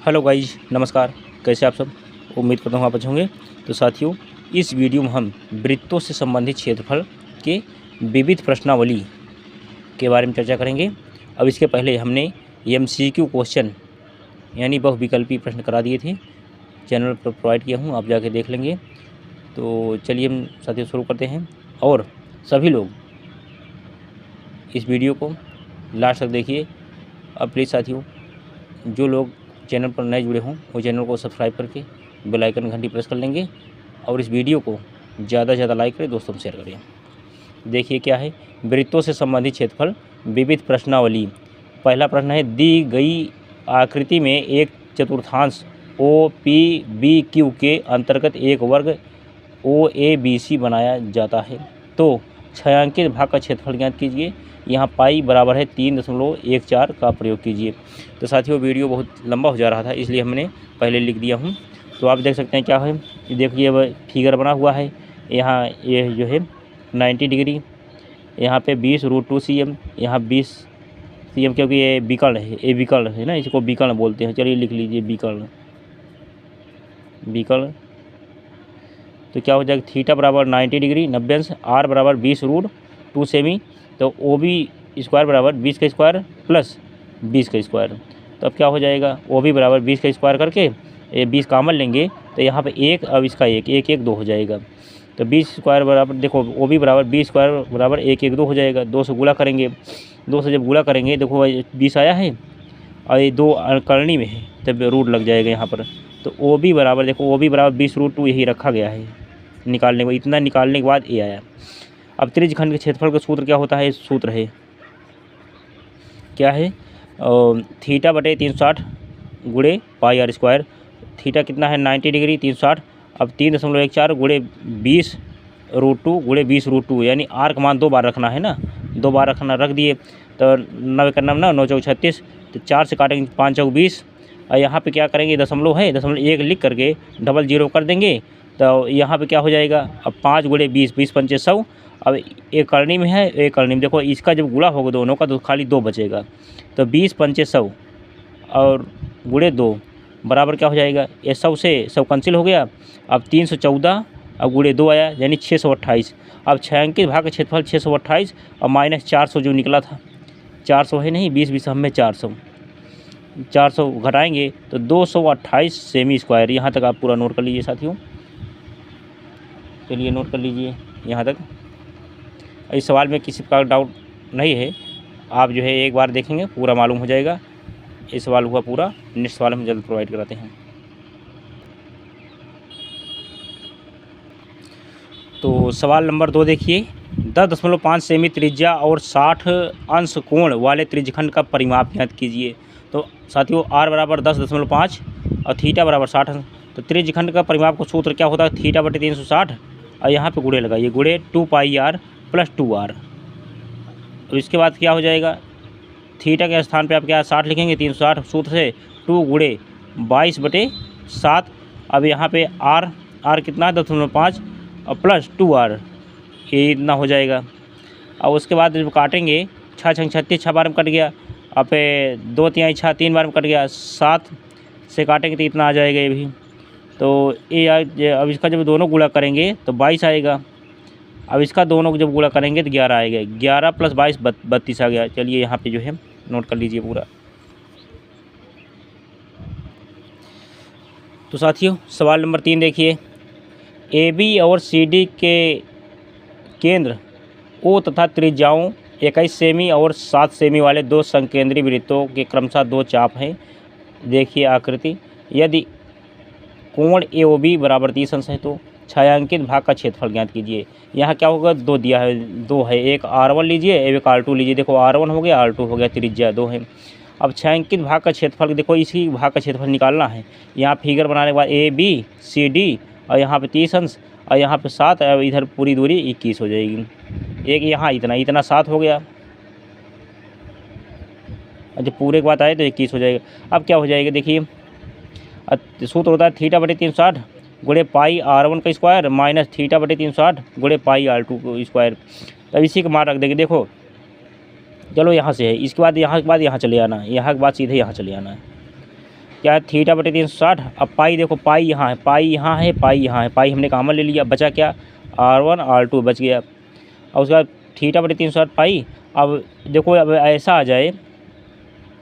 Hello guys, नमस्कार। कैसे आप सब? उम्मीद करता हूँ आप अच्छे होंगे। तो साथियों, इस वीडियो में हम वृत्तों से संबंधित क्षेत्रफल के विविध प्रश्नावली के बारे में चर्चा करेंगे। अब इसके पहले हमने MCQ क्वेश्चन यानी बहुविकल्पी प्रश्न करा दिए थे, चैनल पर प्रोवाइड किया हूँ, आप जाके देख लेंगे। तो चलिए हम साथियों शुरू करते हैं। और सभी लोग इस वीडियो को लास्ट तक देखिए। अब प्लीज़ साथियों, जो लोग चैनल पर नए जुड़े हों वो चैनल को सब्सक्राइब करके बेल आइकन घंटी प्रेस कर लेंगे और इस वीडियो को ज़्यादा से ज़्यादा लाइक करें, दोस्तों में शेयर करें। देखिए क्या है, वृत्तों से संबंधित क्षेत्रफल विविध प्रश्नावली। पहला प्रश्न है, दी गई आकृति में एक चतुर्थांश OPBQ के अंतर्गत एक वर्ग OABC बनाया जाता है, तो छायांकित भाग का क्षेत्रफल ज्ञात कीजिए। यहाँ पाई बराबर है 3.14 का प्रयोग कीजिए। तो साथियों, वीडियो बहुत लंबा हो जा रहा था, इसलिए हमने पहले लिख दिया हूँ। तो आप देख सकते हैं क्या है, देखिए अब फिगर बना हुआ है। यहाँ ये जो है 90 डिग्री, यहाँ पे 20√2 cm, यहाँ 20 cm, क्योंकि ये विकर्ण है, ये विकर्ण है ना, इसको विकर्ण बोलते हैं। चलिए लिख लीजिए विकर्ण। तो क्या हो जाएगा, थीटा बराबर 90 डिग्री 90 अंश, आर बराबर 20√2 सेमी, तो OB स्क्वायर बराबर 20 का स्क्वायर प्लस 20 का स्क्वायर। तो अब क्या हो जाएगा, OB बराबर 20 का स्क्वायर करके ये 20 कॉमन लेंगे तो यहाँ पे 1, अब इसका 1 1 1 2 हो जाएगा। तो 20 स्क्वायर बराबर, देखो OB बराबर 20 स्क्वायर बराबर 1 1 2 हो जाएगा। 2 से गुणा करेंगे, 2 से जब गुणा करेंगे, देखो 20 आया है और ये 2 करनी में है, तब रूट लग जाएगा यहाँ पर। तो OB बराबर, देखो OB बराबर 20√2 यही रखा गया है निकालने को। इतना निकालने के बाद ये आया। अब त्रिज्यखंड के क्षेत्रफल का सूत्र क्या होता है, सूत्र है क्या है, थीटा बटे 360 गुणे पाई आर स्क्वायर। थीटा कितना है 90 डिग्री 360, अब 3.14 गुणे 20√2 गुणे 20√2, यानी आर का मान 2 बार रखना है ना, 2 बार रख दिए। तो 9 का 9 9 चौक 36, तो 4 से काटेंगे 5 चौक 20, और यहाँ पे क्या करेंगे, दशमलव है, दशमलव 1 लिख करके डबल 0 कर देंगे। तो यहाँ पे क्या हो जाएगा, अब 5 गुणे 20, 20 पंचे 100। अब एक करनी में है, एक करनी में, देखो इसका जब गुणा होगा दोनों का तो खाली 2 बचेगा। तो 20 पंचे 100 और गुणे 2 बराबर क्या हो जाएगा, ये 100 से 100 कैंसिल हो गया। अब 314 और गुणे 2 आया, यानी 628। अब छायांकित भाग का क्षेत्रफल 628 और माइनस 400 जो निकला था, 400 है नहीं, 20 20 में 400 घटाएंगे तो 228 सेमी स्क्वायर। यहाँ तक आप पूरा नोट कर लीजिए साथियों। चलिए नोट कर लीजिए यहाँ तक। इस सवाल में किसी प्रकार डाउट नहीं है, आप जो है एक बार देखेंगे पूरा मालूम हो जाएगा। ये सवाल हुआ पूरा, नेक्स्ट सवाल हम जल्द प्रोवाइड कराते हैं। तो सवाल नंबर 2 देखिए, 10.5 सेमी त्रिज्या और 60 अंश कोण वाले त्रिज्यखंड का परिमाप ज्ञात कीजिए। तो साथियों, आर बराबर 10.5 और थीटा बराबर 60 अंश। तो त्रिज्यखंड का परिमाप का सूत्र क्या होता है, थीटा बटे 360 और यहाँ पे गुणे लगाइए, गुणे 2 पाई आर प्लस 2r। और इसके बाद क्या हो जाएगा, थीटा के स्थान पे आप क्या 60 लिखेंगे, 360 सूत्र से 2 गुणे 22/7। अब यहाँ पे r कितना है 10.5 और प्लस 2r, ये इतना हो जाएगा। और उसके बाद जब काटेंगे, 6 छंग 36, 6 बार में कट गया। अब 2 तिहाई 6 3 बार में कट गया, 7 से काटेंगे तो इतना आ जाएगा ये भी। तो ये अब इसका जब दोनों गुणा करेंगे तो 22 आएगा। अब इसका दोनों को जब गुणा करेंगे तो 11 आएगा, 11 + 22 32 आ गया। चलिए यहाँ पे जो है नोट कर लीजिए पूरा। तो साथियों, सवाल नंबर 3 देखिए, AB और CD के केंद्र O तथा त्रिज्याओं 21 सेमी और 7 सेमी वाले 2 संकेंद्री वृत्तों के क्रमशः 2 चाप हैं। देखिए आकृति, यदि कोण AOB बराबर 30 अंश है तो छायांकित भाग का क्षेत्रफल ज्ञात कीजिए। यहाँ क्या होगा, 2 दिया है, 2 है, एक R1 लीजिए, एक R2 लीजिए। देखो R1 हो गया, R2 हो गया, त्रिज्या 2 है। अब छायांकित भाग का क्षेत्रफल, देखो इसी भाग का क्षेत्रफल निकालना है। यहाँ फिगर बनाने के बाद ABCD और यहाँ पे 30 अंश और यहाँ पे 7, और इधर पूरी दूरी 21 हो जाएगी। एक यहाँ इतना 7 हो गया, जब पूरे के बाद आए तो 21 हो जाएगा। अब क्या हो जाएगा, देखिए सूत्र होता है थीटा बटे 360 गुणे पाई R1 का स्क्वायर माइनस थीटा बटे 360 गुणे पाई R2 का स्क्वायर। तब इसी का मान रख देंगे। देखो चलो यहाँ से है, इसके बाद यहाँ के बाद यहाँ चले आना है, यहाँ के बाद सीधे यहाँ चले आना है। क्या है थीटा बटे 360। अब पाई देखो, पाई यहाँ है, पाई यहाँ है, पाई यहाँ है, पाई हमने कॉमन ले लिया, बचा क्या R1 R2 बच गया। और उसके बाद थीटा बटे 360 पाई। अब देखो अब ऐसा आ जाए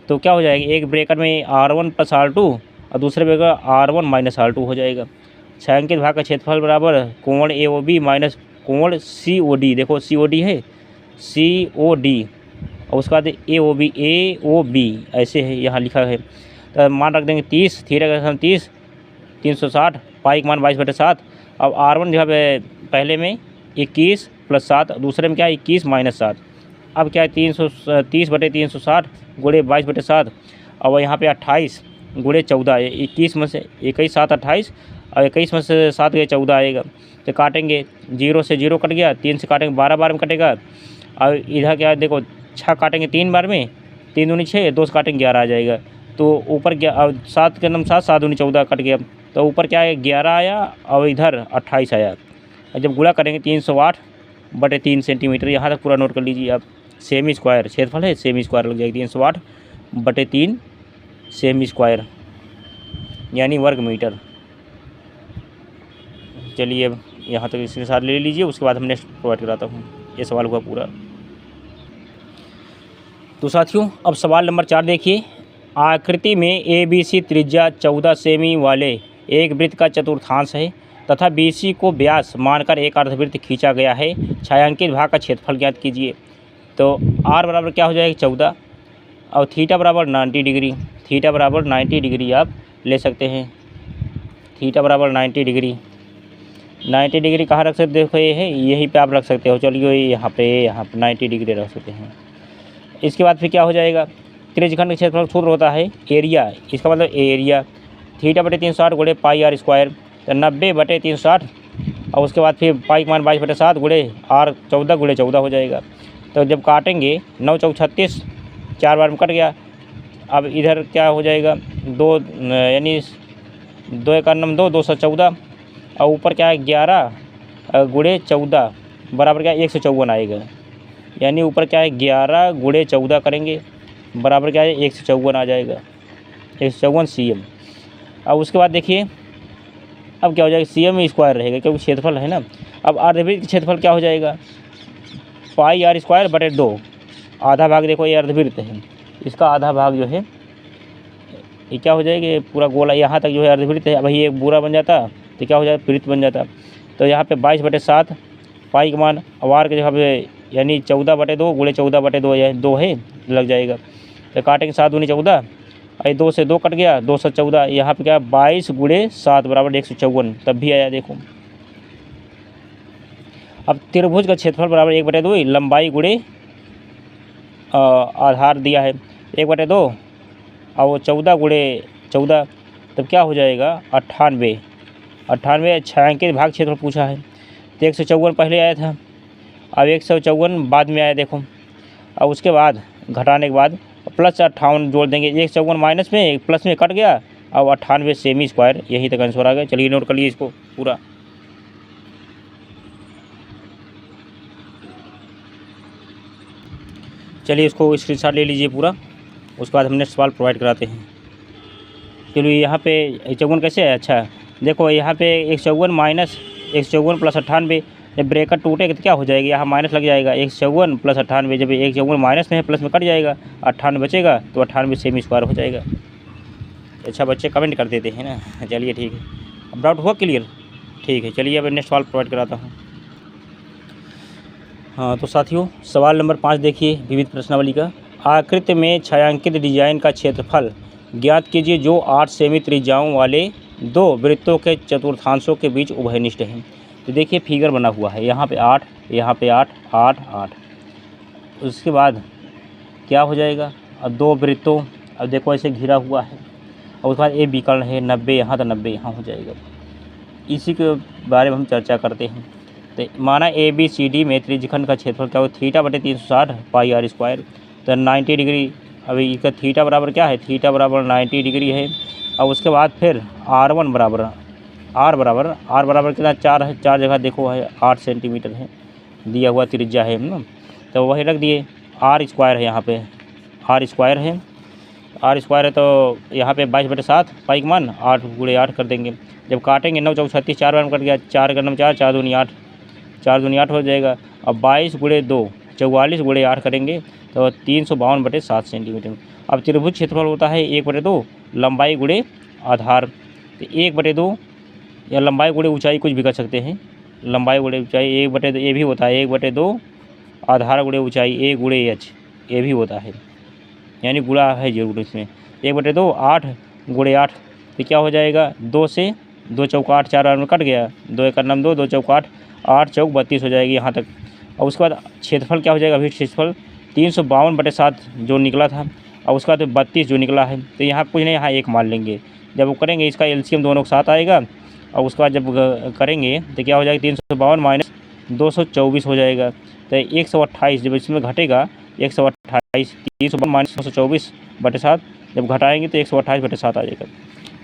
तो क्या हो जाएगा, एक ब्रैकेट में R1 प्लस R2 और दूसरे ब्रैकेट R1 माइनस R2 हो जाएगा। छायांकित भाग का क्षेत्रफल बराबर कोण AOB माइनस कोण COD। देखो COD है, COD और उसके बाद AOB ऐसे है, यहाँ लिखा है। तो मान रख देंगे 30, थीटा का मान 30, 360, पाई का मान 22/7। अब R1 जो है पहले में 21 प्लस 7, दूसरे में क्या है 21 माइनस 7। अब क्या है 330 बटे 360 गुणे 22/7। और यहाँ पे 28 गुणे 14 है, 21 में से 21 7 28 और 21 में से 7 गए 14 आएगा। तो काटेंगे, 0 से 0 कट गया, 3 से काटेंगे 12 बार में कटेगा। और इधर क्या है देखो 6 काटेंगे 3 बार में, 3 दूनी 6, 2 से काटेंगे 11 आ जाएगा। तो ऊपर 7 के नम 7, 7 दूनी 14 कट गया। तो ऊपर क्या है 11 आया और इधर 28 आया। और जब गुणा करेंगे 308 बटे 3 सेंटीमीटर, यहाँ तक पूरा नोट कर लीजिए आप। सेमी स्क्वायर क्षेत्रफल है, सेमी स्क्वायर लग जाएगा 308 बटे 3 सेमी स्क्वायर यानी वर्ग मीटर। चलिए अब यहाँ तक इसके साथ ले लीजिए, उसके बाद हम नेक्स्ट प्रोवाइड कराता हूँ। ये सवाल हुआ पूरा। तो साथियों अब सवाल नंबर 4 देखिए। आकृति में ABC त्रिज्या 14 सेमी वाले एक वृत्त का चतुर्थांश है तथा BC को व्यास मानकर एक अर्धवृत्त खींचा गया है। छायांकित भाग का क्षेत्रफल ज्ञात कीजिए। तो R बराबर क्या हो जाएगा 14 और थीटा बराबर 90 डिग्री। थीटा बराबर 90 डिग्री आप ले सकते हैं। थीटा बराबर 90 डिग्री। 90 डिग्री कहाँ रख सकते हो, ये है यहीं पे आप रख सकते हो। चलिए यहाँ पे 90 डिग्री रख सकते हैं। इसके बाद फिर क्या हो जाएगा, त्रिज्यखंड का क्षेत्रफल सूत्र होता है एरिया, इसका मतलब एरिया। थीटा बटे 360 गुणे पाई R स्क्वायर, तो 90 बटे 360 और उसके बाद फिर पाई का मान 22/7 गुणे R 14 गुणे 14 हो जाएगा। तो जब काटेंगे 9 चौक 36, 4 बार में कट गया। अब इधर क्या हो जाएगा 2 यानी 2 1 2 214 और ऊपर क्या है 11 गुणे 14 बराबर क्या 154 आएगा। यानी ऊपर क्या है 11 गुणे 14 करेंगे बराबर क्या है 154 आ जाएगा, 154 cm। अब उसके बाद देखिए अब क्या हो जाएगा cm स्क्वायर रहेगा क्योंकि क्षेत्रफल है ना। अब अर्धवृत्त का क्षेत्रफल क्या हो जाएगा पाई R स्क्वायर बटे 2। आधा भाग देखो ये अर्धवृत्त है, इसका आधा भाग जो है ये क्या हो जाएगा पूरा गोला यहाँ तक जो है अर्धवृत्त है। अब ये एक पूरा बन जाता तो क्या हो जाता वृत्त बन जाता। तो यहाँ पे 22/7 पाई का मान R के जगह पे यानी 14 बटे 2 गुणे 14 बटे 2 या 2 है लग जाएगा। तो काटेंगे 7 दूनी 14 और 2 से 2 कट गया 214। यहाँ पे क्या 22 गुणे 7 बराबर 154 तब भी आया देखो। अब त्रिभुज का क्षेत्रफल बराबर 1/2 लंबाई गुणे आधार दिया है 1/2 और वो 14 गुणे 14 तब क्या हो जाएगा 98 छायांकित भाग क्षेत्रफल पूछा है। तो 154 पहले आया था, अब 154 बाद में आया देखो। अब उसके बाद घटाने के बाद प्लस 58 जोड़ देंगे, 154 माइनस में प्लस में कट गया। अब 98 सेमी स्क्वायर यही तक आंसर आ गया। चलिए नोट कर लिए इसको पूरा। चलिए इसको स्क्रीनशॉट ले लीजिए पूरा, उसके बाद हम नेक्स्ट सवाल प्रोवाइड कराते हैं। चलिए यहाँ पे 154 कैसे है, अच्छा देखो यहाँ पे 154 माइनस 154 प्लस 98 जब ब्रैकेट टूटेगा तो क्या हो जाएगा यहाँ माइनस लग जाएगा 154 प्लस 98। जब 154 माइनस में है प्लस में कट जाएगा 98 बचेगा तो 98 सेमी स्क्वायर हो जाएगा। अच्छा बच्चे कमेंट कर देते हैं ना। चलिए ठीक है, अब डाउट हुआ क्लियर, ठीक है। चलिए अब नेक्स्ट सवाल प्रोवाइड कराता हूँ। हाँ तो साथियों सवाल नंबर 5 देखिए विविध प्रश्नावली का। आकृति में छायांकित डिजाइन का क्षेत्रफल ज्ञात कीजिए जो 8 सेमी त्रिज्याओं वाले 2 वृत्तों के चतुर्थांशों के बीच उभयनिष्ठ हैं। तो देखिए फिगर बना हुआ है, यहाँ पे 8, यहाँ पे 8, 8, 8। उसके बाद क्या हो जाएगा अब 2 वृत्तों, अब देखो ऐसे घिरा हुआ है और उसके बाद ए विकर्ण है 90 यहाँ तो 90 यहाँ हो जाएगा। इसी के बारे में हम चर्चा करते हैं। तो माना ABCD में त्रिज्यखंड का क्षेत्रफल क्या होगा थीटा बटे 360 पाई R स्क्वायर। तो 90 डिग्री, अभी इसका थीटा बराबर क्या है थीटा बराबर 90 डिग्री है। और उसके बाद फिर R1 बराबर R बराबर कितना 4 है, 4 जगह देखो है 8 सेंटीमीटर है दिया हुआ त्रिज्या है ना। तो वही रख दिए R स्क्वायर है, यहाँ पे R स्क्वायर है आर स्क्वायर है तो यहाँ पे 22/7 पाई का मान 8 गुणे 8 कर देंगे। जब काटेंगे 9 चौक 36, 4 बार में कट गया, 4 का 9 4, 4 दूनी 8, 4 दूनी 8 हो जाएगा। अब 22 गुणे 2 44 गुणे 8 करेंगे तो 352/7 सेंटीमीटर। अब त्रिभुज क्षेत्रफल होता है 1/2 लंबाई गुणे आधार, तो 1/2 या लंबाई गुणे ऊंचाई कुछ भी कर सकते हैं। लंबाई गुणे ऊंचाई 1/2 ये भी होता है, 1/2 आधार गुणे ऊंचाई a गुणे h ये भी होता है, यानी गुणा है जरूर इसमें। 1/2 8 गुणे 8 तो क्या हो जाएगा, 2 से 2 चौक 8, 4 बार में कट गया, 2 1 9 2, 2 चौक 8, 8 चौक 32 हो जाएगी यहाँ तक। और उसके बाद क्षेत्रफल क्या हो जाएगा, अभी क्षेत्रफल 352/7 जो निकला था, और उसका तो 32 जो निकला है, तो यहाँ कुछ नहीं, यहाँ 1 मान लेंगे। जब वो करेंगे इसका एलसीएम दोनों के साथ आएगा, और उसके बाद जब करेंगे तो क्या हो जाएगा, 352 माइनस 224 हो जाएगा। तो 128 जब इसमें घटेगा 128, 352 माइनस 224/7 जब घटाएंगे तो 128/7 आ जाएगा।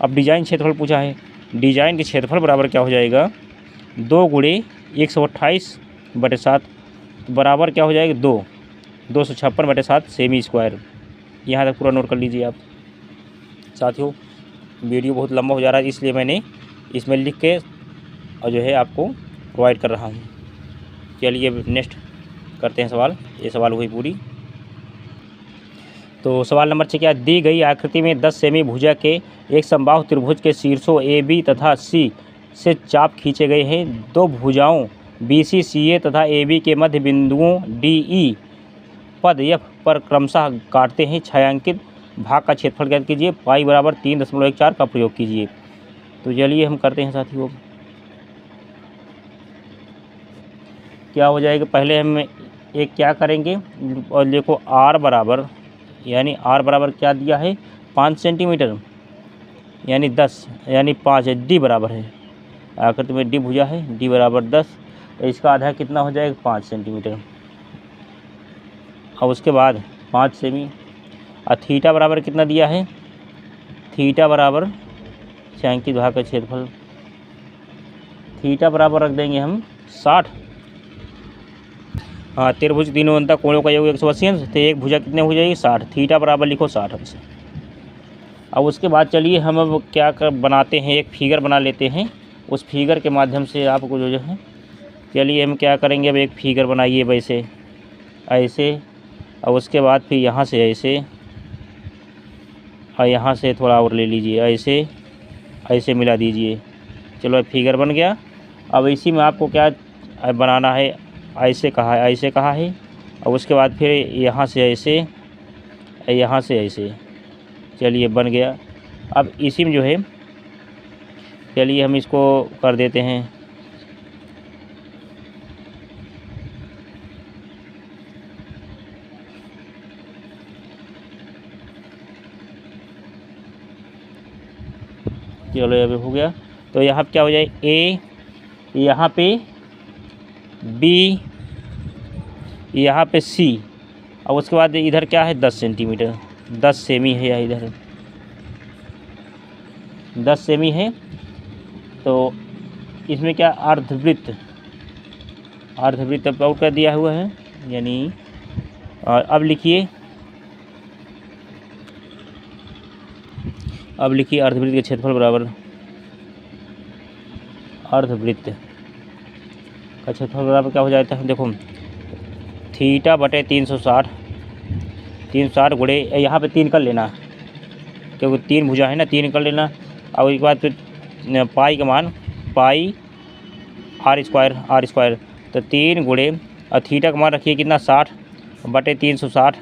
अब डिजाइन क्षेत्रफल पूछा है, डिजाइन के क्षेत्रफल बराबर क्या हो जाएगा, 2 गुणे 128/7 बराबर क्या हो जाएगा, 256/7 सेमी स्क्वायर। यहाँ तक पूरा नोट कर लीजिए आप साथियों। वीडियो बहुत लंबा हो जा रहा है, इसलिए मैंने इसमें लिख के और जो है आपको प्रोवाइड कर रहा हूँ। चलिए नेक्स्ट करते हैं सवाल। ये सवाल हुई पूरी। तो सवाल नंबर 6 क्या, दी गई आकृति में 10 सेमी भुजा के एक समबाहु त्रिभुज के शीर्षों ए बी तथा सी से चाप खींचे गए हैं। दो भुजाओं बी सी सी ए तथा ए बी के मध्य बिंदुओं डी ई पद एफ पर क्रमशः काटते हैं। छायांकित भाग का क्षेत्रफल ज्ञात कीजिए। पाई बराबर 3.14 का प्रयोग कीजिए। तो चलिए हम करते हैं साथियों। क्या हो जाएगा, पहले हम एक क्या करेंगे, और देखो आर बराबर, यानी आर बराबर क्या दिया है, 5 सेंटीमीटर, यानी 10 यानी 5 है। डी बराबर है, आकृति में डी भुजा है, डी बराबर 10, तो इसका आधा कितना हो जाएगा, 5 सेंटीमीटर। और उसके बाद 5 सेमी। और थीटा बराबर कितना दिया है, थीटा बराबर छायांकित भाग का क्षेत्रफल, थीटा बराबर रख देंगे हम 60। हाँ, त्रिभुज तीनों अंतर कोणों का योग 180 अंश, तो एक भुजा कितने हो जाएगी, 60। थीटा बराबर लिखो 60 अंश। अब उसके बाद चलिए हम अब क्या बनाते हैं, एक फिगर बना लेते हैं। उस फिगर के माध्यम से आपको जो है, चलिए हम क्या करेंगे, अब एक फिगर बनाइए वैसे ऐसे, और उसके बाद फिर यहाँ से ऐसे, और यहाँ से थोड़ा और ले लीजिए ऐसे, ऐसे मिला दीजिए। चलो फिगर बन गया। अब इसी में आपको क्या बनाना है, ऐसे कहा है, ऐसे कहा है, और उसके बाद फिर यहाँ से ऐसे, यहाँ से ऐसे। चलिए बन गया। अब इसी में जो है, चलिए हम इसको कर देते हैं, चलो अब हो गया। तो यहाँ क्या हो जाए, ए, यहाँ पे बी, यहाँ पे सी, और उसके बाद इधर क्या है, 10 सेंटीमीटर, 10 सेमी है, या इधर 10 सेमी है। तो इसमें क्या, अर्धवृत्त, अर्धवृत्त आउट कर दिया हुआ है, यानी और अब लिखिए, अब लिखिए अर्धवृत्त के क्षेत्रफल बराबर, अर्धवृत्त का क्षेत्रफल बराबर क्या हो जाता है, देखो थीटा बटे 360, 360 गुणे, यहाँ पे 3 कर लेना क्योंकि 3 भुजा है ना, 3 कर लेना। और एक बात फिर पाई का मान, पाई आर स्क्वायर, तो 3 गुणे, और थीटा का मान रखिए कितना, 60 बटे 360,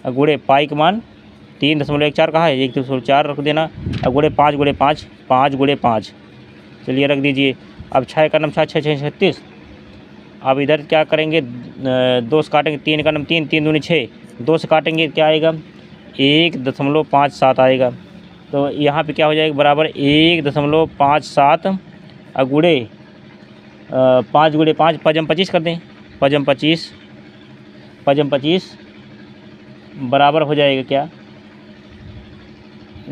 गुणे पाई का मान 3.14 कहा है, 1.4 रख देना, और गुणे 5 गुणे 5, 5 गुणे 5, चलिए रख दीजिए। अब 6 का नम 6, 6 6 36। अब इधर क्या करेंगे, 2 से काटेंगे, 3 का नम 3, 3 दूनी 6, 2 से काटेंगे क्या आएगा, 1.57 आएगा। तो यहाँ पे क्या हो जाएगा, बराबर 1.57, और गुणे 5 गुणे 5, पजम 25 कर दें, पजम 25, पजम 25 बराबर हो जाएगा क्या,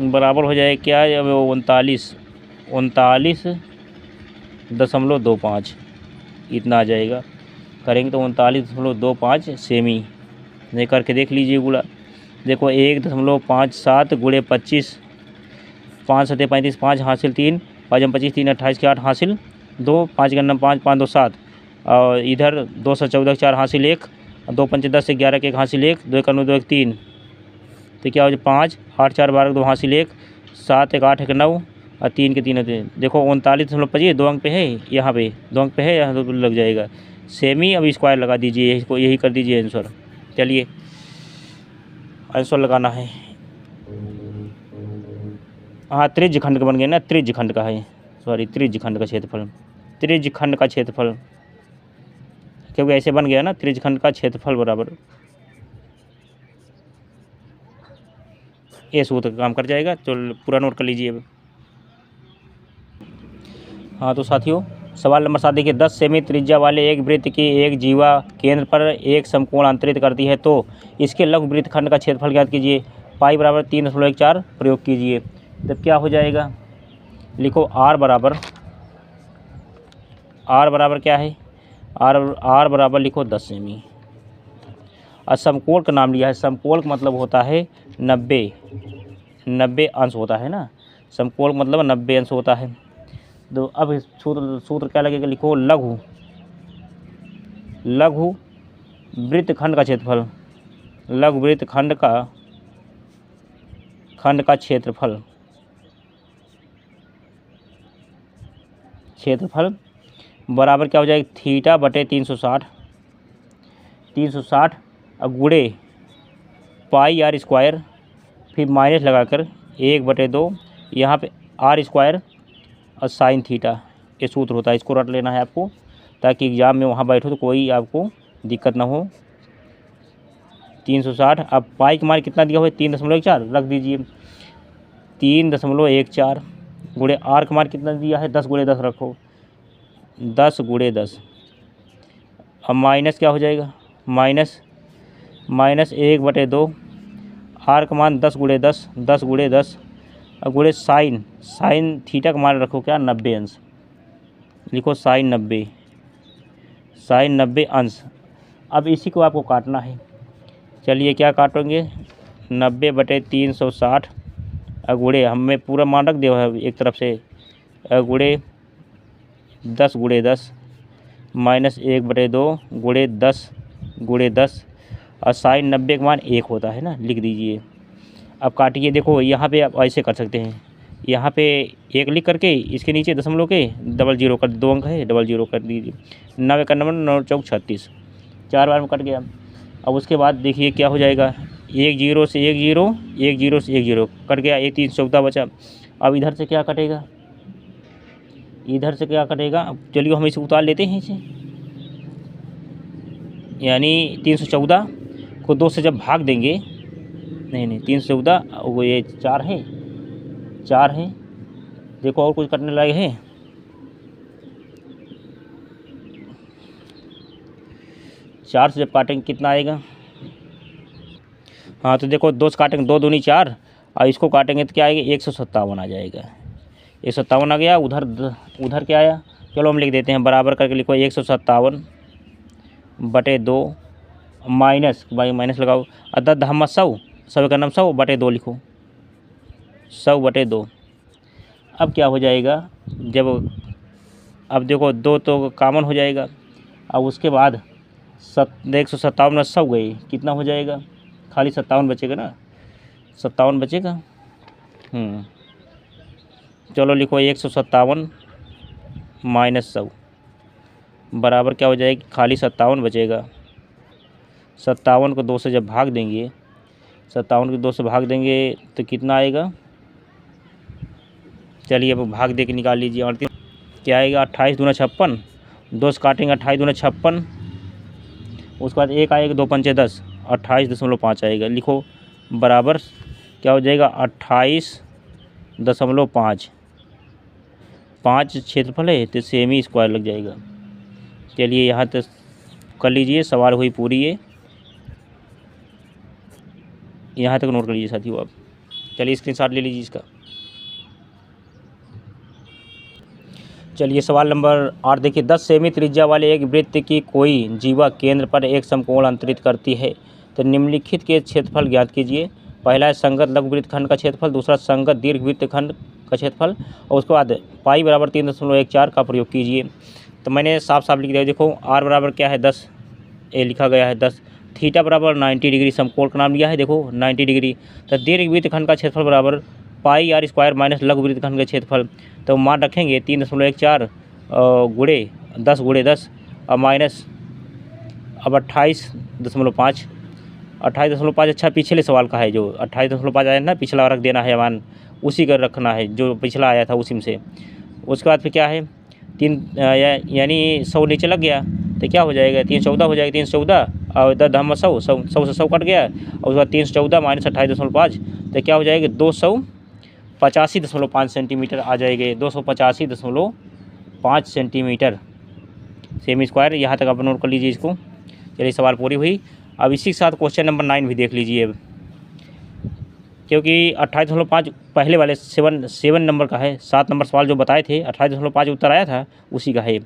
बराबर हो जाएगा क्या, 39.25 इतना आ जाएगा। करेंगे तो 39.25 सेमी, नहीं करके देख लीजिए गुणा। देखो 1.57 गुणे 25, 5 सत्ते 35, 5 हासिल 3, 5 25, 3 28 के 8 हासिल 2, 5 गन्ना 5, 5 2 7, और इधर 2 14 4 हासिल 1, 2 5 10 11 के 1 हासिल 1, 2 1 9 2 1 3, तो क्या हो जाए 5, 8 4 12 2 हासिल 1, 7 1 8 1 9 और 3 के 3 होते हैं। देखो 39.25 2 अंक पे है, यहाँ पे 2 अंक पे है, यहाँ तो लग जाएगा सेमी। अब स्क्वायर लगा दीजिए, इसको यही कर दीजिए आंसर। चलिए आंसर लगाना है। हाँ त्रिज्य खंड का बन गया ना, त्रिज्य खंड का है, सॉरी त्रिज्य खंड का क्षेत्रफल, त्रिज्य खंड का क्षेत्रफल, क्योंकि ऐसे बन गया ना, त्रिज्य खंड का क्षेत्रफल बराबर ये सूत्र काम कर जाएगा। तो पूरा नोट कर लीजिए अब। हाँ तो साथियों सवाल नंबर 7 देखिए, 10 सेमी त्रिज्या वाले एक वृत्त की एक जीवा केंद्र पर एक समकोण अंतरित करती है तो इसके लघु वृत्त खंड का क्षेत्रफल ज्ञात कीजिए। पाई बराबर 3.14 प्रयोग कीजिए। तब क्या हो जाएगा, लिखो आर बराबर क्या है, आर बराबर लिखो 10 सेमी। और समकोण का नाम लिया है, समकोण का मतलब होता है 90 अंश होता है ना, समकोण मतलब 90 अंश होता है। तो अब सूत्र क्या लगेगा, लिखो लघु वृत्त खंड का क्षेत्रफल, लघु वृत्त खंड का क्षेत्रफल बराबर क्या हो जाएगा, थीटा बटे 360 और गुणे पाई आर स्क्वायर, फिर माइनस लगाकर 1/2 यहाँ पे आर स्क्वायर और साइन थीटा, ये सूत्र होता है। इसको रट लेना है आपको, ताकि एग्ज़ाम में वहाँ बैठो तो कोई आपको दिक्कत ना हो। 360, अब पाई का मान कितना दिया हुआ है 3.14 रख दीजिए, 3.14 गुणे आर का मान कितना दिया है 10 गुणे 10 रखो, 10 गुणे 10। अब माइनस क्या हो जाएगा, माइनस 1/2 आर का मान 10 गुणे 10 और गुणे साइन थीटा का मान रखो क्या 90 अंश, लिखो साइन 90 अंश। अब इसी को आपको काटना है। चलिए क्या काटेंगे, 90/360 गुणे हमें पूरा मान रख दिया है एक तरफ से, गुणे 10 गुणे 10 माइनस 1/2 गुणे 10 और साइन 90 का मान 1 होता है ना, लिख दीजिए। अब काटिए, देखो यहाँ पे आप ऐसे कर सकते हैं, यहाँ पे 1 लिख करके इसके नीचे दशमलव के 00 कर, 2 अंक है 00 कर दीजिए। 9 का नंबर 9 चौक 36, 4 बार में कट गया। अब उसके बाद देखिए क्या हो जाएगा, 1 0 से 1 0 1 0 से 1 0 कट गया, 1 3 14 बचा। अब इधर से क्या कटेगा, अब चलिए हम इसे उतार लेते हैं इसे, यानी 314 को 2 से जब भाग देंगे, नहीं 314 वो ये 4 है, देखो और कुछ करने लायक है, 4 से जब काटेंगे कितना आएगा। हाँ तो देखो 2 से काटेंगे, 2 दूनी 4 और इसको काटेंगे तो क्या आएगा 157 आ जाएगा, 157 आ गया। उधर क्या आया, चलो हम लिख देते हैं, बराबर करके लिखो 157/2 माइनस लगाओ, अदर धम्मा 100 का नाम 100/2 लिखो, 100/2। अब क्या हो जाएगा, जब अब देखो 2 तो कॉमन हो जाएगा। अब उसके बाद 157 में 100 गई, कितना हो जाएगा, खाली 57 बचेगा ना, 57 बचेगा। चलो लिखो 157 माइनस 100 बराबर क्या हो जाएगी, खाली 57 बचेगा। 57 को 2 से जब भाग देंगे, 57 को 2 से भाग देंगे तो कितना आएगा, चलिए अब भाग दे के निकाल लीजिए। और क्या आएगा, 28 दूना 56, 2 से काटेंगे 28 दूना 56, उसके बाद 1 आएगा, 2 पंचे 10, 28.5 आएगा। लिखो बराबर क्या हो जाएगा, 28.5, 5 क्षेत्रफल है तो सेमी स्क्वायर लग जाएगा। चलिए यहाँ तक कर लीजिए, सवाल हुई पूरी है, यहाँ तक नोट कर लीजिए साथियों आप। चलिए स्क्रीनशॉट ले लीजिए इसका। चलिए सवाल नंबर 8 देखिए, 10 सेमी त्रिज्या वाले एक वृत्त की कोई जीवा केंद्र पर एक समकोण अंतरित करती है तो निम्नलिखित के क्षेत्रफल ज्ञात कीजिए। पहला है संगत लघु वृत्तखंड का क्षेत्रफल, दूसरा संगत दीर्घ वृत्तखंड का क्षेत्रफल, और उसके बाद पाई बराबर 3.14 का प्रयोग कीजिए। तो मैंने साफ साफ लिख दिया, देखो आर बराबर क्या है 10, ये लिखा गया है 10, थीटा बराबर 90 डिग्री, समकोण का नाम लिया है देखो 90 डिग्री। तो दीर्घ वृत्तखंड का क्षेत्रफल बराबर पाई आर स्क्वायर माइनस लघु वृत्तखंड का क्षेत्रफल। तो मान रखेंगे 3.14 गुणे 10 गुणे 10 और माइनस अब 28.5, 28.5। अच्छा पिछले सवाल का है, जो 28.5 आया ना पिछला रख देना है मान, उसी का रखना है जो पिछला आया था उसी में से। उसके बाद फिर क्या है, यानी 100 नीचे लग गया तो क्या हो जाएगा, 314 हो जाएगा, 314 और 10 धाम 100, 100 से 100 कट गया, और उसके बाद 314 माइनस 28.5 तो क्या हो जाएगा 285.5 सेंटीमीटर आ जाएगा, 285.5 सेंटीमीटर सेमी स्क्वायर। यहाँ तक आप नोट कर लीजिए इसको। चलिए सवाल पूरी हुई। अब इसी के साथ क्वेश्चन नंबर 9 भी देख लीजिए अब, क्योंकि 28.5 पहले वाले 7 नंबर का है, 7 नंबर सवाल जो बताए थे 28.5 उत्तर आया था उसी का है।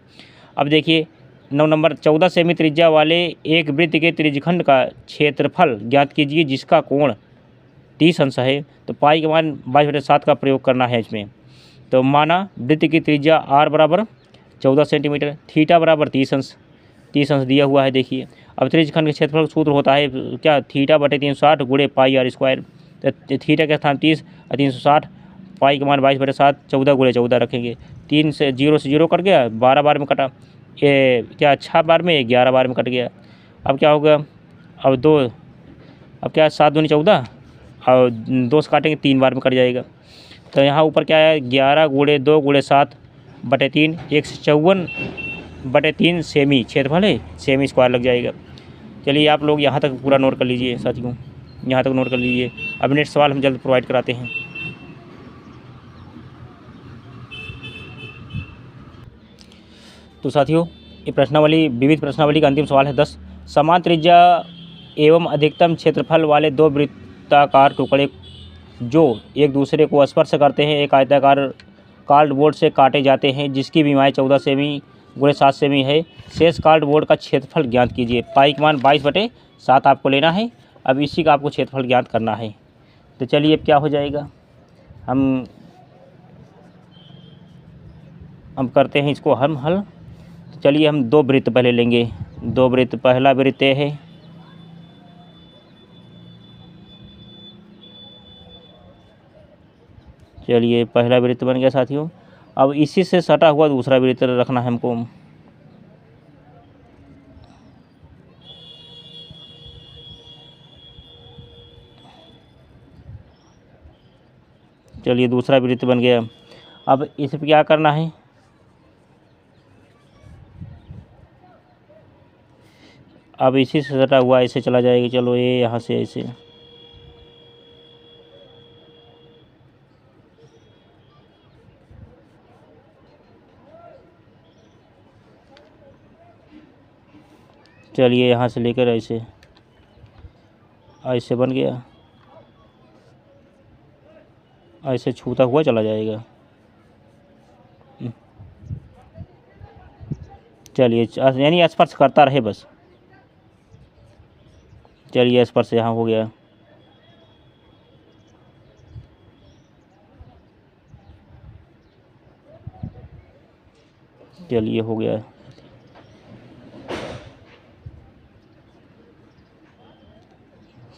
अब देखिए 9 नंबर, 14 सेमी त्रिज्या वाले एक वृत्त के त्रिज्यखंड का क्षेत्रफल ज्ञात कीजिए जिसका कोण 30 अंश है। तो पाई के मान 22/7 का प्रयोग करना है इसमें। तो माना वृत्त की त्रिज्या आर बराबर 14 सेंटीमीटर, थीटा बराबर 30 अंश दिया हुआ है देखिए। अब त्रिज्यखंड के क्षेत्रफल सूत्र होता है क्या, थीटा बटे 360 गुणे पाई आर स्क्वायर। तो थीटा के स्थान 30 और 360, पाई के मान 22/7, 14 गुणे 14 रखेंगे। 3 से 0 कट गया, 12 बार में कटा, ये क्या 6 बार में 11 बार में कट गया। अब क्या होगा, अब 7 दूनी 14 और 2 से काटेंगे 3 बार में कट जाएगा। तो यहाँ ऊपर क्या है 11 गुणे 2 गुणे 7 बटे 3, 154/3 सेमी क्षेत्रफल है, सेमी स्क्वायर लग जाएगा। चलिए आप लोग यहाँ तक पूरा नोट कर लीजिए साथियों, यहाँ तक नोट कर लीजिए। अब नेक्स्ट सवाल हम जल्द प्रोवाइड कराते हैं। तो साथियों ये प्रश्नावली, विविध प्रश्नावली का अंतिम सवाल है 10। समान त्रिज्या एवं अधिकतम क्षेत्रफल वाले दो वृत्ताकार टुकड़े जो एक दूसरे को स्पर्श करते हैं एक आयताकार कार्डबोर्ड से काटे जाते हैं जिसकी बीमाई 14 सेमी गुणे 7 सेमी है। शेष कार्डबोर्ड का क्षेत्रफल ज्ञात कीजिए। पाई का मान 22/7 आपको लेना है। अब इसी का आपको क्षेत्रफल ज्ञात करना है। तो चलिए अब क्या हो जाएगा, हम करते हैं इसको हम हल। तो चलिए हम दो वृत्त पहले लेंगे, दो वृत्त। पहला वृत्त है चलिए पहला वृत्त बन गया साथियों। अब इसी से सटा हुआ दूसरा वृत्त रखना है हमको। चलिए दूसरा वृत्त बन गया। अब इस पर क्या करना है, अब इसी से सटा हुआ ऐसे चला जाएगा। चलो ये यहाँ से ऐसे, चलिए यहाँ से लेकर ऐसे ऐसे बन गया, ऐसे छूता हुआ चला जाएगा। चलिए यानी स्पर्श करता रहे बस। चलिए स्पर्श यहाँ हो गया। चलिए हो गया।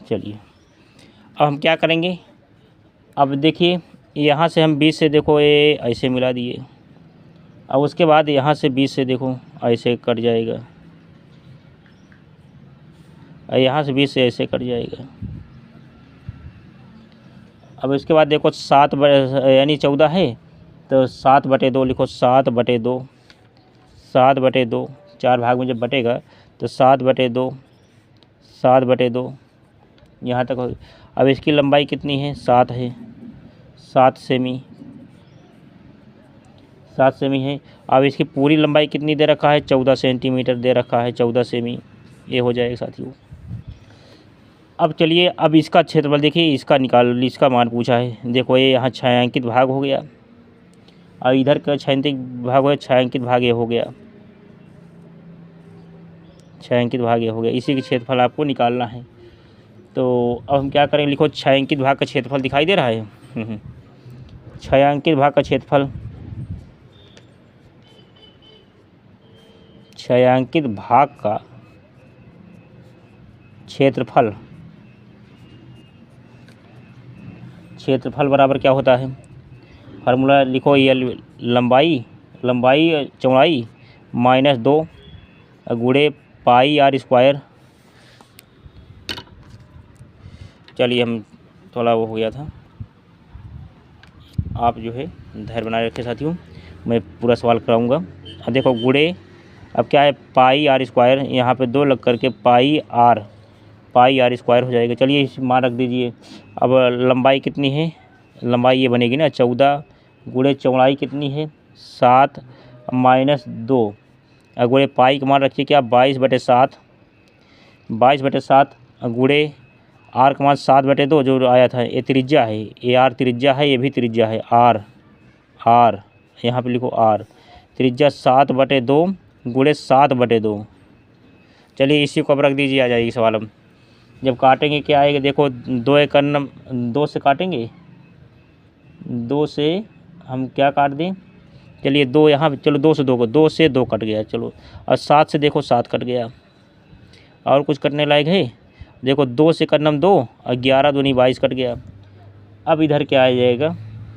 चलिए अब हम क्या करेंगे, अब देखिए यहाँ से हम 20 से देखो ये ऐसे मिला दिए। अब उसके बाद यहाँ से 20 से देखो ऐसे कट जाएगा, यहाँ से 20 से ऐसे कट जाएगा। अब इसके बाद देखो 7 यानी 14 है तो 7/2 लिखो, 7/2, 7/2 4 भाग में जब बटेगा तो 7/2, 7/2 यहाँ तक हो। अब इसकी लंबाई कितनी है, 7 है, 7 सेमी, 7 सेमी है। अब इसकी पूरी लंबाई कितनी दे रखा है, 14 सेंटीमीटर दे रखा है, 14 सेमी। ये हो जाएगा साथियों। अब चलिए अब इसका क्षेत्रफल देखिए, इसका निकाल, इसका मान पूछा है। देखो ये यहाँ छायांकित भाग हो गया और इधर का छायांकित भाग हो गया, छायांकित भाग ये हो गया, छायांकित भाग ये हो गया। इसी के क्षेत्रफल आपको निकालना है। तो अब हम क्या करेंगे, लिखो छायांकित भाग का क्षेत्रफल दिखाई दे रहा है। छायांकित भाग का क्षेत्रफल, छायांकित भाग का क्षेत्रफल, क्षेत्रफल बराबर क्या होता है, फार्मूला लिखो, ये लंबाई चौड़ाई माइनस 2 गुणे पाई आर स्क्वायर। चलिए हम थोड़ा वो हो गया था, आप जो है धैर्य बनाए रखे साथियों, मैं पूरा सवाल कराऊंगा। अब देखो गुणे, अब क्या है, पाई आर स्क्वायर, यहाँ पे 2 लग करके पाई आर स्क्वायर हो जाएगा। चलिए इस मान रख दीजिए। अब लंबाई कितनी है, लंबाई ये बनेगी ना 14 गुणे चौड़ाई कितनी है 7 माइनस 2 गुणे पाई का मान रखिए क्या 22/7, 22/7 गुणे आर का मान 7/2 जो आया था, ये त्रिज्या है, ये आर त्रिज्या है, ये भी त्रिज्या है, आर यहाँ पे लिखो आर, त्रिज्या 7/2 गुणे 7/2। चलिए इसी को अब रख दीजिए, आ जाएगी सवाल। हम जब काटेंगे क्या आएगा, देखो 2 एक कर्नम 2 से काटेंगे, 2 से हम क्या काट दें, चलिए 2 यहाँ पे, चलो 2 से 2 को, 2 से 2 कट गया, चलो। और 7 से देखो 7 कट गया, और कुछ कटने लायक है, देखो 2 से कर्नम 2 और 11 दूनी 22 कट गया। अब इधर क्या आ जाएगा,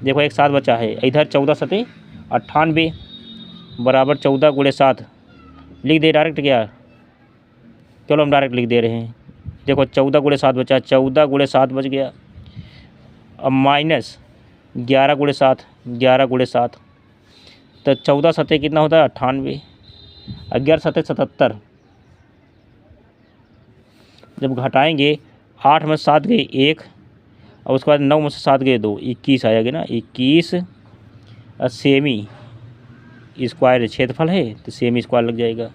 देखो एक 7 बचा है, इधर 14 सते 98 बराबर 14 गुणे 7 लिख दे डायरेक्ट क्या, चलो हम डायरेक्ट लिख दे रहे हैं। देखो 14 गुणे 7 बचा, 14 गुणे 7 बच गया, अब माइनस 11 गुणे 7, 11 गुणे 7, तो 14 सतह कितना होता है 98, 11 सतह 77। जब घटाएंगे 8 में 7 गए 1, और उसके बाद 9 में से 7 गए 2, 21 आएगा ना, 21 सेमी स्क्वायर क्षेत्रफल है, तो सेमी स्क्वायर लग जाएगा।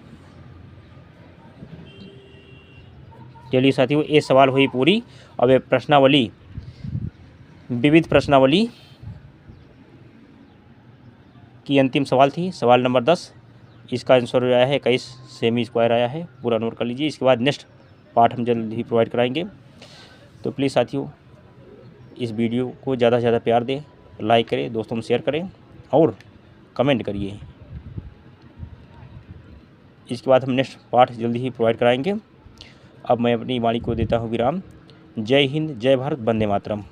चलिए साथियों, ये सवाल हुई पूरी। अब ये प्रश्नावली, विविध प्रश्नावली की अंतिम सवाल थी, सवाल नंबर 10। इसका आंसर आया है 21 सेमी स्क्वायर आया है, पूरा नोट कर लीजिए। इसके बाद नेक्स्ट पार्ट हम जल्द ही प्रोवाइड कराएंगे। तो प्लीज़ साथियों, इस वीडियो को ज़्यादा से ज़्यादा प्यार दें, लाइक करें, दोस्तों में शेयर करें और कमेंट करिए। इसके बाद हम नेक्स्ट पार्ट जल्दी ही प्रोवाइड कराएंगे। अब मैं अपनी वाणी को देता हूँ विराम। जय हिंद, जय भारत, वंदे मातरम।